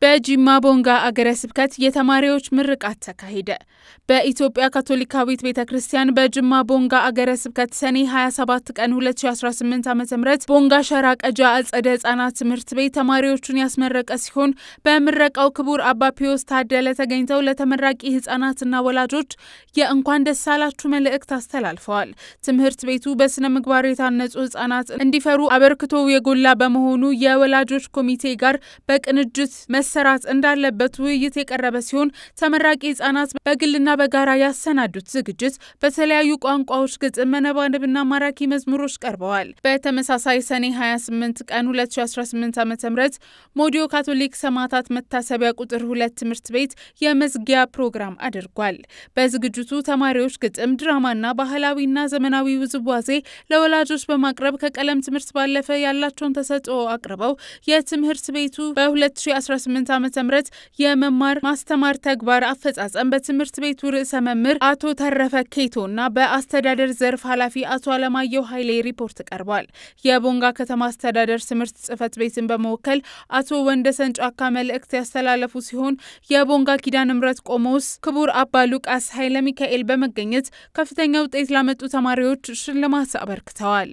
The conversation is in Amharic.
በጂማ ቦንጋ አገረ ስብከት የተማሪዎች ምርቃት ተካሄደ። በኢትዮጵያ ካቶሊካዊት ቤተክርስቲያን በጂማ ቦንጋ አገረ ስብከት ሰኔ 27 ቀን 2018 ዓ.ም ቦንጋ ሸራ ቀጃ አጸደ ህጻናት ትምህርት ቤት ተማሪዎቹን ያስመረቀ ሲሆን በምረቃው ክቡር አባ ፒዮስ ታደለ ተገኝተው ለተመራቂ ህጻናትና ወላጆች የእንኳን ደስ አላችሁ መልእክት አስተላልፈዋል። ትምህርት ቤቱ በስነ ምግባር የታነጹ ህጻናት እንዲፈሩ አበርክቶ የጎላ በመሆኑ የወላጆች ኮሚቴ ጋር በቅንጅት መሰራት እንዳለበት ውይይት የቀረበ ሲሆን ተመራቂ ህጻናት በግልና በጋራ ያሰናዱት ዝግጅት በተለያዩ ቋንቋዎች ግጥም፣ መነባንብና ማራኪ መዝሙሮች ቀርበዋል። በተመሳሳይ ሰኔ 28 ቀን 2018 ዓ.ም ሞዲዮ ካቶሊክ ሰማዕታት መታሰቢያ ቁጥር 2 ትምህርት ቤት የመዝጊያ ፕሮግራም አድርጓል። በዝግጅቱ ተማሪዎች ግጥም፣ ድራማና ባህላዊና ዘመናዊ ውዝዋዜ ለወላጆች በማቅረብ ከቀለም ትምህርት ባለፈ ያላቸውን ተሰጥኦ አቅርበው የትምህርት ቤቱ በ2018 ዓ.ም የመማር ማስተማር ተግባር አፈጻጸም በትምህርት ቤቱ ርዕሰ መምህር አቶ ተረፈ ኬቶና በአስተዳደር ዘርፍ ኃላፊ አቶ አለማየሁ ኃይሌ ሪፖርት ቀርቧል። የቦንጋ ከተማ አስተዳደር ትምህርት ጽሕፈት ቤትን በመወከል አቶ ወንደሰን ጫካ መልእክት ያስተላለፉ ሲሆን የቦንጋ ኪዳነ ምሕረት ቆሞስ ክቡር አባ ሉቃስ ኃይለ ሚካኤል በመገኘት ከፍተኛ ውጤት ላመጡ ተማሪዎች ሽልማት አበርክተዋል።